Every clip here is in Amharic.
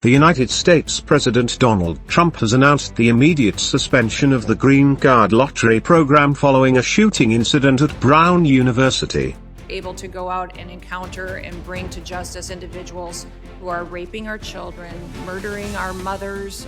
The United States President Donald Trump has announced the immediate suspension of the Green Card lottery program following a shooting incident at Brown University. Able to go out and encounter and bring to justice individuals who are raping our children, murdering our mothers.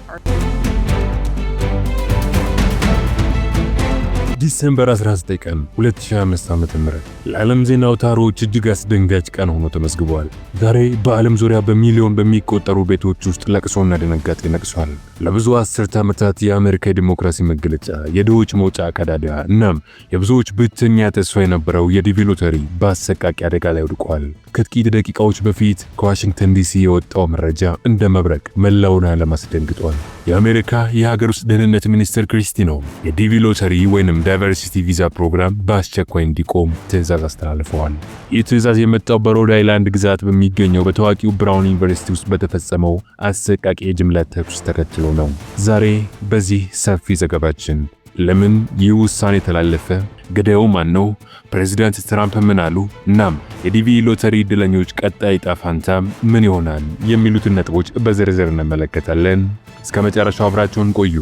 ዲሴምበር 19 ቀን 2005 ዓ.ም ለዓለም ዜና አውታሮች እጅግ አስደንጋጭ ቀን ሆኖ ተመዝግቧል። ዛሬ በዓለም ዙሪያ በሚሊዮን በሚቆጠሩ ቤቶች ውስጥ ለቅሶና ድንጋጤ ነግሷል። ለብዙ አስርተ ዓመታት የአሜሪካ ዲሞክራሲ መገለጫ የድሆች መውጫ ቀዳዳ እናም የብዙዎች ብቸኛ ተስፋ የነበረው የዲቪ ሎተሪ በአሰቃቂ አደጋ ላይ ወድቋል። ከጥቂት ደቂቃዎች በፊት ከዋሽንግተን ዲሲ የወጣው መረጃ እንደ መብረቅ መላውን ዓለም አስደንግጧል። የአሜሪካ የሀገር ውስጥ ደህንነት ሚኒስትር ክሪስቲ ኖም የዲቪ ሎተሪ ወይንም ዳይቨርሲቲ ቪዛ ፕሮግራም በአስቸኳይ እንዲቆም ትዕዛዝ አስተላልፈዋል። ይህ ትዕዛዝ የመጣው በሮድ አይላንድ ግዛት በሚገኘው በታዋቂው ብራውን ዩኒቨርሲቲ ውስጥ በተፈጸመው አሰቃቂ የጅምላ ተኩስ ተከትሎ ነው። ዛሬ በዚህ ሰፊ ዘገባችን ለምን ይህ ውሳኔ ተላለፈ? ገዳዩ ማን ነው? ፕሬዚዳንት ትራምፕ ምን አሉ? እናም የዲቪ ሎተሪ ዕድለኞች ቀጣይ ዕጣ ፈንታ ምን ይሆናል? የሚሉትን ነጥቦች በዝርዝር እንመለከታለን። እስከ መጨረሻው አብራችሁን ቆዩ።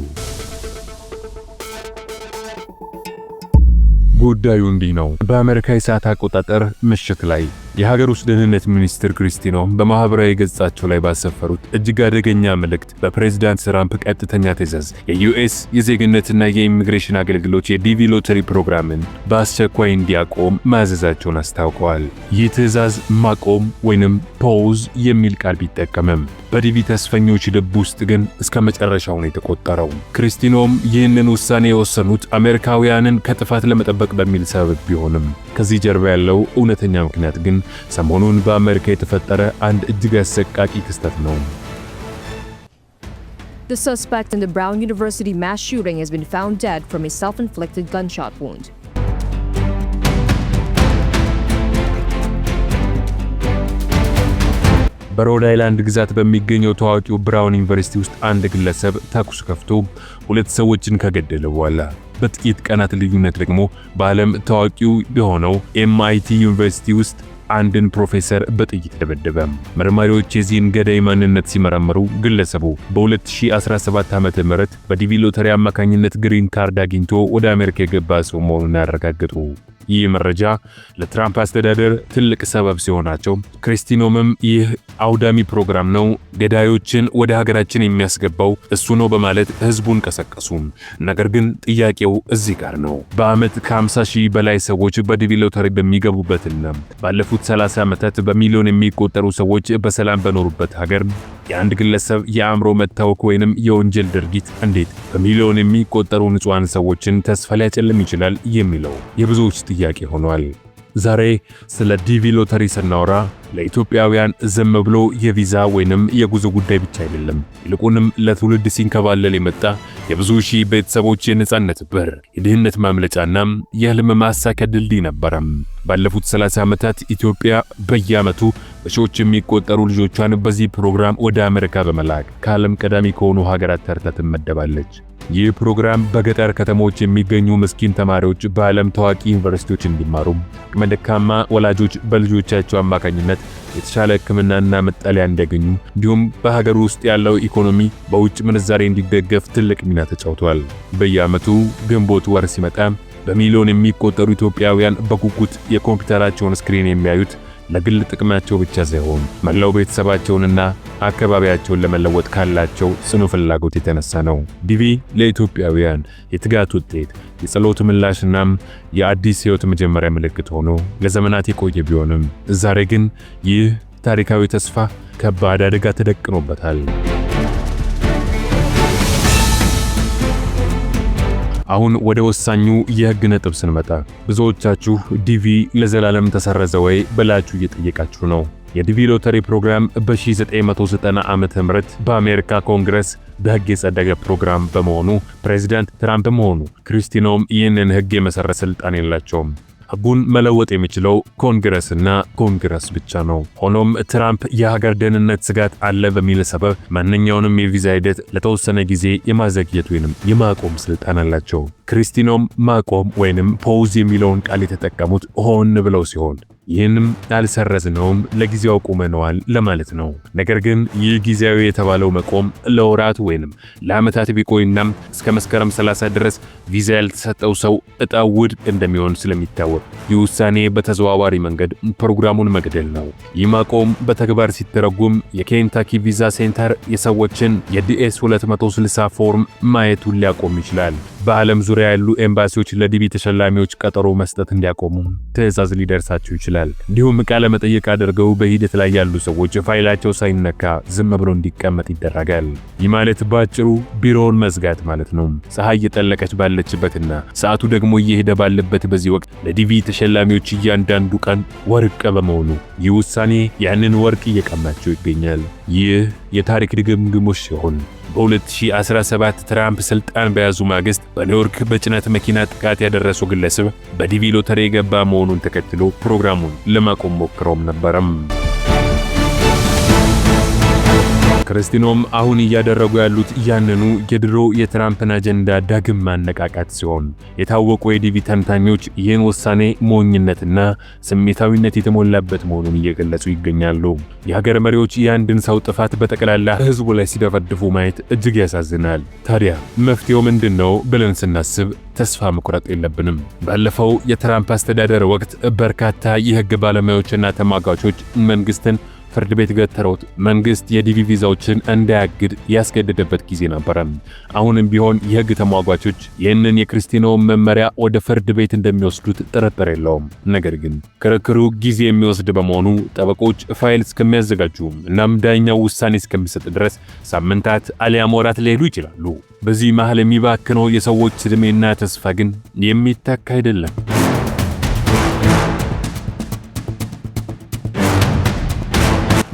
ጉዳዩ እንዲህ ነው። በአሜሪካ የሰዓት አቆጣጠር ምሽት ላይ የሀገር ውስጥ ደህንነት ሚኒስትር ክሪስቲ ኖም በማህበራዊ ገጻቸው ላይ ባሰፈሩት እጅግ አደገኛ መልእክት በፕሬዝዳንት ትራምፕ ቀጥተኛ ትዕዛዝ የዩኤስ የዜግነትና የኢሚግሬሽን አገልግሎት የዲቪ ሎተሪ ፕሮግራምን በአስቸኳይ እንዲያቆም ማዘዛቸውን አስታውቀዋል። ይህ ትዕዛዝ ማቆም ወይንም ፖዝ የሚል ቃል ቢጠቀምም በዲቪ ተስፈኞች ልብ ውስጥ ግን እስከ መጨረሻው ነው የተቆጠረው። ክሪስቲ ኖም ይህንን ውሳኔ የወሰኑት አሜሪካውያንን ከጥፋት ለመጠበቅ በሚል ሰበብ ቢሆንም ከዚህ ጀርባ ያለው እውነተኛ ምክንያት ግን ሰሞኑን በአሜሪካ የተፈጠረ አንድ እጅግ አሰቃቂ ክስተት ነው። The suspect in the Brown University mass shooting has been found dead from a self-inflicted gunshot wound. በሮድ አይላንድ ግዛት በሚገኘው ታዋቂው ብራውን ዩኒቨርሲቲ ውስጥ አንድ ግለሰብ ተኩስ ከፍቶ ሁለት ሰዎችን ከገደለ በኋላ በጥቂት ቀናት ልዩነት ደግሞ በዓለም ታዋቂው የሆነው MIT ዩኒቨርሲቲ ውስጥ አንድን ፕሮፌሰር በጥይት ደበደበ። መርማሪዎች የዚህን ገዳይ ማንነት ሲመረምሩ ግለሰቡ በ2017 ዓ.ም በዲቪ ሎተሪ አማካኝነት ግሪን ካርድ አግኝቶ ወደ አሜሪካ የገባ ሰው መሆኑን ያረጋገጡ። ይህ መረጃ ለትራምፕ አስተዳደር ትልቅ ሰበብ ሲሆናቸው ክሪስቲ ኖምም ይህ አውዳሚ ፕሮግራም ነው፣ ገዳዮችን ወደ ሀገራችን የሚያስገባው እሱ ነው በማለት ህዝቡን ቀሰቀሱ። ነገር ግን ጥያቄው እዚህ ጋር ነው። በአመት ከ50,000 በላይ ሰዎች በዲቪ ሎተሪ በሚገቡበትና ባለፉት 30 ዓመታት በሚሊዮን የሚቆጠሩ ሰዎች በሰላም በኖሩበት ሀገር የአንድ ግለሰብ የአእምሮ መታወክ ወይንም የወንጀል ድርጊት እንዴት በሚሊዮን የሚቆጠሩ ንጹሃን ሰዎችን ተስፋ ሊያጨልም ይችላል የሚለው የብዙዎች ጥያቄ ሆኗል። ዛሬ ስለ ዲቪ ሎተሪ ስናወራ ለኢትዮጵያውያን ዝም ብሎ የቪዛ ወይንም የጉዞ ጉዳይ ብቻ አይደለም። ይልቁንም ለትውልድ ሲንከባለል የመጣ የብዙ ሺህ ቤተሰቦች የነጻነት በር፣ የድህነት ማምለጫና የህልም ማሳኪያ ድልድይ ነበረም። ባለፉት 30 ዓመታት ኢትዮጵያ በየዓመቱ በሺዎች የሚቆጠሩ ልጆቿን በዚህ ፕሮግራም ወደ አሜሪካ በመላክ ከዓለም ቀዳሚ ከሆኑ ሀገራት ተርታ ትመደባለች። ይህ ፕሮግራም በገጠር ከተሞች የሚገኙ ምስኪን ተማሪዎች በዓለም ታዋቂ ዩኒቨርሲቲዎች እንዲማሩ፣ አቅመ ደካማ ወላጆች በልጆቻቸው አማካኝነት የተሻለ ሕክምናና መጠለያ እንዲያገኙ፣ እንዲሁም በሀገር ውስጥ ያለው ኢኮኖሚ በውጭ ምንዛሬ እንዲደገፍ ትልቅ ሚና ተጫውቷል። በየዓመቱ ግንቦት ወር ሲመጣ በሚሊዮን የሚቆጠሩ ኢትዮጵያውያን በጉጉት የኮምፒውተራቸውን ስክሪን የሚያዩት ለግል ጥቅማቸው ብቻ ሳይሆን መላው ቤተሰባቸውንና አካባቢያቸውን ለመለወጥ ካላቸው ጽኑ ፍላጎት የተነሳ ነው። ዲቪ ለኢትዮጵያውያን የትጋት ውጤት፣ የጸሎት ምላሽና የአዲስ ሕይወት መጀመሪያ ምልክት ሆኖ ለዘመናት የቆየ ቢሆንም ዛሬ ግን ይህ ታሪካዊ ተስፋ ከባድ አደጋ ተደቅኖበታል። አሁን ወደ ወሳኙ የህግ ነጥብ ስንመጣ ብዙዎቻችሁ ዲቪ ለዘላለም ተሰረዘ ወይ ብላችሁ እየጠየቃችሁ ነው። የዲቪ ሎተሪ ፕሮግራም በ1990 ዓመተ ምህረት በአሜሪካ ኮንግረስ በህግ የጸደቀ ፕሮግራም በመሆኑ ፕሬዝዳንት ትራምፕም ሆኑ ክሪስቲ ኖም ይህንን ህግ የመሰረት ስልጣን የላቸውም። ህጉን መለወጥ የሚችለው ኮንግረስና ኮንግረስ ብቻ ነው። ሆኖም ትራምፕ የሀገር ደህንነት ስጋት አለ በሚል ሰበብ ማንኛውንም የቪዛ ሂደት ለተወሰነ ጊዜ የማዘግየት ወይንም የማቆም ስልጣን አላቸው። ክሪስቲ ኖም ማቆም ወይንም ፖዝ የሚለውን ቃል የተጠቀሙት ሆን ብለው ሲሆን ይህንም አልሰረዝነውም ለጊዜው አቁመነዋል ለማለት ነው። ነገር ግን ይህ ጊዜያዊ የተባለው መቆም ለወራት ወይንም ለዓመታት ቢቆይና እስከ መስከረም 30 ድረስ ቪዛ ያልተሰጠው ሰው ዕጣው ውድቅ እንደሚሆን ስለሚታወቅ ይህ ውሳኔ በተዘዋዋሪ መንገድ ፕሮግራሙን መግደል ነው። ይህ ማቆም በተግባር ሲተረጉም የኬንታኪ ቪዛ ሴንተር የሰዎችን የዲኤስ 260 ፎርም ማየቱን ሊያቆም ይችላል። በዓለም ዙሪያ ያሉ ኤምባሲዎች ለዲቪ ተሸላሚዎች ቀጠሮ መስጠት እንዲያቆሙ ትዕዛዝ ሊደርሳቸው ይችላል። እንዲሁም ቃለ መጠይቅ አድርገው በሂደት ላይ ያሉ ሰዎች ፋይላቸው ሳይነካ ዝም ብሎ እንዲቀመጥ ይደረጋል። ይህ ማለት ባጭሩ ቢሮውን መዝጋት ማለት ነው። ፀሐይ እየጠለቀች ባለችበትና ሰዓቱ ደግሞ እየሄደ ባለበት በዚህ ወቅት ለዲቪ ተሸላሚዎች እያንዳንዱ ቀን ወርቅ በመሆኑ ይህ ውሳኔ ያንን ወርቅ እየቀማቸው ይገኛል። ይህ የታሪክ ድግምግሞሽ ሲሆን በ2017 ትራምፕ ስልጣን በያዙ ማግስት በኒውዮርክ በጭነት መኪና ጥቃት ያደረሰው ግለሰብ በዲቪ ሎተሪ የገባ መሆኑን ተከትሎ ፕሮግራሙን ለማቆም ሞክረውም ነበረም። ክርስቲኖም አሁን እያደረጉ ያሉት ያንኑ የድሮ የትራምፕን አጀንዳ ዳግም ማነቃቃት ሲሆን የታወቁ የዲቪ ተንታኞች ይህን ውሳኔ ሞኝነትና ስሜታዊነት የተሞላበት መሆኑን እየገለጹ ይገኛሉ። የሀገር መሪዎች የአንድን ሰው ጥፋት በጠቅላላ ሕዝቡ ላይ ሲደፈድፉ ማየት እጅግ ያሳዝናል። ታዲያ መፍትሄው ምንድነው ብለን ስናስብ ተስፋ መቁረጥ የለብንም። ባለፈው የትራምፕ አስተዳደር ወቅት በርካታ የሕግ ባለሙያዎችና ተሟጋቾች መንግስትን ፍርድ ቤት ገተረውት መንግስት የዲቪ ቪዛዎችን እንዳያግድ ያስገደደበት ጊዜ ነበር። አሁንም ቢሆን የሕግ ተሟጋቾች ይህንን የክርስቲኖ መመሪያ ወደ ፍርድ ቤት እንደሚወስዱት ጥርጥር የለውም። ነገር ግን ክርክሩ ጊዜ የሚወስድ በመሆኑ ጠበቆች ፋይል እስከሚያዘጋጁ እናም ዳኛው ውሳኔ እስከሚሰጥ ድረስ ሳምንታት አሊያም ወራት ሊሄዱ ይችላሉ። በዚህ መሃል የሚባክነው የሰዎች ዕድሜና ተስፋ ግን የሚተካ አይደለም።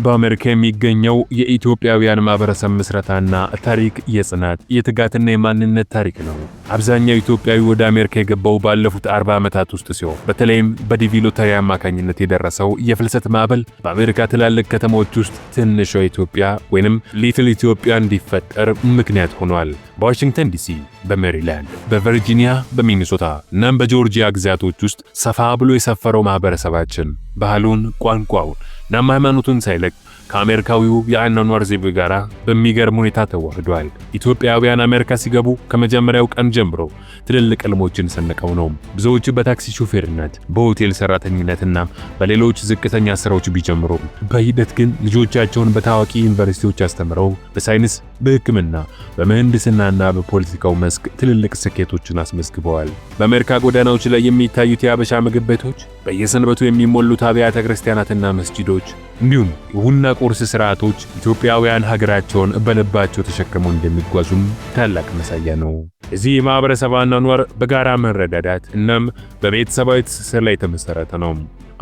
በአሜሪካ የሚገኘው የኢትዮጵያውያን ማህበረሰብ ምስረታና ታሪክ የጽናት የትጋትና የማንነት ታሪክ ነው። አብዛኛው ኢትዮጵያዊ ወደ አሜሪካ የገባው ባለፉት 40 ዓመታት ውስጥ ሲሆን በተለይም በዲቪ ሎተሪ አማካኝነት የደረሰው የፍልሰት ማዕበል በአሜሪካ ትላልቅ ከተሞች ውስጥ ትንሿ ኢትዮጵያ ወይንም ሊትል ኢትዮጵያ እንዲፈጠር ምክንያት ሆኗል። በዋሽንግተን ዲሲ፣ በሜሪላንድ፣ በቨርጂኒያ፣ በሚኒሶታ እናም በጆርጂያ ግዛቶች ውስጥ ሰፋ ብሎ የሰፈረው ማህበረሰባችን ባህሉን፣ ቋንቋውን እናም ሃይማኖቱን ሳይለቅ ከአሜሪካዊው የአኗኗር ዘይቤ ጋር በሚገርም ሁኔታ ተዋህዷል። ኢትዮጵያውያን አሜሪካ ሲገቡ ከመጀመሪያው ቀን ጀምሮ ትልልቅ ሕልሞችን ሰንቀው ነው። ብዙዎች በታክሲ ሹፌርነት፣ በሆቴል ሰራተኝነትና በሌሎች ዝቅተኛ ስራዎች ቢጀምሩ በሂደት ግን ልጆቻቸውን በታዋቂ ዩኒቨርሲቲዎች አስተምረው በሳይንስ፣ በሕክምና፣ በምህንድስናና በፖለቲካው መስክ ትልልቅ ስኬቶችን አስመዝግበዋል። በአሜሪካ ጎዳናዎች ላይ የሚታዩት የአበሻ ምግብ ቤቶች፣ በየሰንበቱ የሚሞሉት አብያተ ክርስቲያናትና መስጂዶች እንዲሁም የቡና ቁርስ ስርዓቶች ኢትዮጵያውያን ሀገራቸውን በልባቸው ተሸክመው እንደሚጓዙም ታላቅ ማሳያ ነው። እዚህ የማህበረሰብ አኗኗር በጋራ መረዳዳት እናም በቤተሰባዊ ትስስር ላይ የተመሰረተ ነው።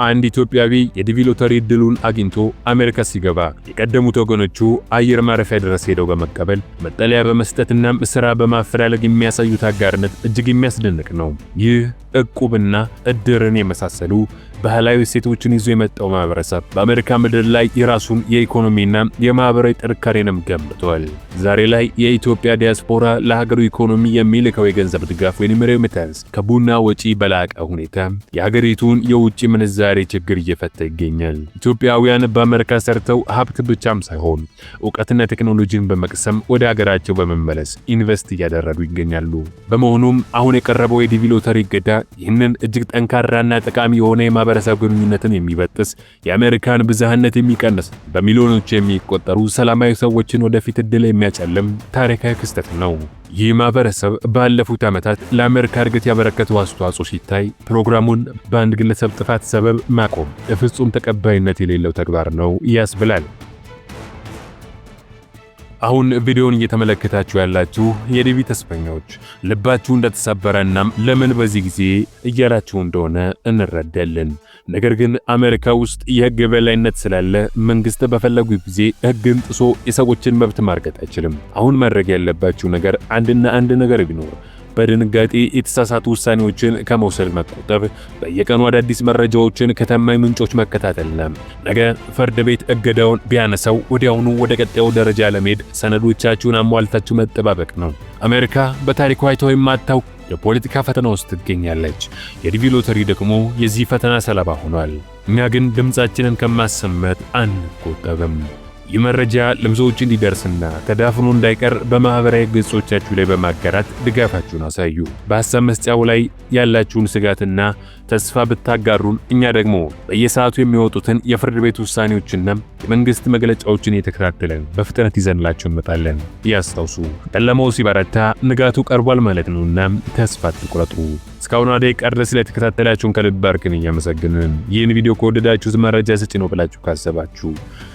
አንድ ኢትዮጵያዊ የዲቪ ሎተሪ ዕድሉን አግኝቶ አሜሪካ ሲገባ የቀደሙት ወገኖቹ አየር ማረፊያ ድረስ ሄደው በመቀበል መጠለያ በመስጠትና ስራ በማፈላለግ የሚያሳዩት አጋርነት እጅግ የሚያስደንቅ ነው። ይህ እቁብና እድርን የመሳሰሉ ባህላዊ እሴቶችን ይዞ የመጣው ማህበረሰብ በአሜሪካ ምድር ላይ የራሱን የኢኮኖሚና የማህበራዊ ጥንካሬንም ገንብቷል። ዛሬ ላይ የኢትዮጵያ ዲያስፖራ ለሀገሩ ኢኮኖሚ የሚልከው የገንዘብ ድጋፍ ወይም ሬሚታንስ ከቡና ወጪ በላቀ ሁኔታ የሀገሪቱን የውጭ ምንዛሬ ችግር እየፈታ ይገኛል። ኢትዮጵያውያን በአሜሪካ ሰርተው ሀብት ብቻም ሳይሆን እውቀትና ቴክኖሎጂን በመቅሰም ወደ ሀገራቸው በመመለስ ኢንቨስት እያደረጉ ይገኛሉ። በመሆኑም አሁን የቀረበው የዲቪ ሎተሪ እገዳ ይህንን እጅግ ጠንካራና ጠቃሚ የሆነ የማህበረሰብ ግንኙነትን የሚበጥስ የአሜሪካን ብዝሃነት የሚቀንስ በሚሊዮኖች የሚቆጠሩ ሰላማዊ ሰዎችን ወደፊት ዕድል የሚያጨልም ታሪካዊ ክስተት ነው። ይህ ማህበረሰብ ባለፉት ዓመታት ለአሜሪካ እድገት ያበረከተው አስተዋጽኦ ሲታይ ፕሮግራሙን በአንድ ግለሰብ ጥፋት ሰበብ ማቆም ፍጹም ተቀባይነት የሌለው ተግባር ነው ያስብላል። አሁን ቪዲዮውን እየተመለከታችሁ ያላችሁ የዲቪ ተስፈኞች ልባችሁ እንደተሰበረና ለምን በዚህ ጊዜ እያላችሁ እንደሆነ እንረዳለን። ነገር ግን አሜሪካ ውስጥ የሕግ የበላይነት ስላለ መንግስት በፈለጉ ጊዜ ሕግን ጥሶ የሰዎችን መብት ማርገጥ አይችልም። አሁን ማድረግ ያለባችሁ ነገር አንድና አንድ ነገር ቢኖር በድንጋጤ የተሳሳቱ ውሳኔዎችን ከመውሰድ መቆጠብ፣ በየቀኑ አዳዲስ መረጃዎችን ከታማኝ ምንጮች መከታተልና ነገ ፍርድ ቤት እገዳውን ቢያነሳው ወዲያውኑ ወደ ቀጣዩ ደረጃ ለመሄድ ሰነዶቻችሁን አሟልታችሁ መጠባበቅ ነው። አሜሪካ በታሪኳ አይተው የማታውቅ የፖለቲካ ፈተና ውስጥ ትገኛለች። የዲቪ ሎተሪ ደግሞ የዚህ ፈተና ሰለባ ሆኗል። እኛ ግን ድምጻችንን ከማሰማት አንቆጠብም። ይህ መረጃ ለብዙዎች እንዲደርስና ተዳፍኖ እንዳይቀር በማህበራዊ ገጾቻችሁ ላይ በማጋራት ድጋፋችሁን አሳዩ። በሐሳብ መስጫው ላይ ያላችሁን ስጋትና ተስፋ ብታጋሩን እኛ ደግሞ በየሰዓቱ የሚወጡትን የፍርድ ቤት ውሳኔዎችና የመንግስት መግለጫዎችን እየተከታተልን በፍጥነት ይዘንላችሁ እንመጣለን። ያስታውሱ፣ ጨለማው ሲበረታ ንጋቱ ቀርቧል ማለት ነውና ተስፋ አትቁረጡ። እስካሁን ደቂቃ ድረስ ስለተከታተላችሁን ከልብ አድርገን እያመሰገንን ይህን ቪዲዮ ከወደዳችሁት መረጃ ሰጪ ነው ብላችሁ ካሰባችሁ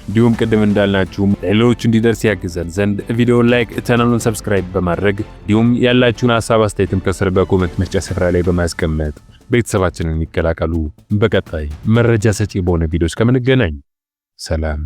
እንዲሁም ቅድም እንዳልናችሁ ሌሎች እንዲደርስ ያግዘን ዘንድ ቪዲዮውን ላይክ፣ ቻናሉን ሰብስክራይብ በማድረግ እንዲሁም ያላችሁን ሐሳብ አስተያየትም ከስር በኮሜንት መስጫ ስፍራ ላይ በማስቀመጥ ቤተሰባችንን ይቀላቀሉ። በቀጣይ መረጃ ሰጪ በሆነ ቪዲዮ እስከምንገናኝ ሰላም።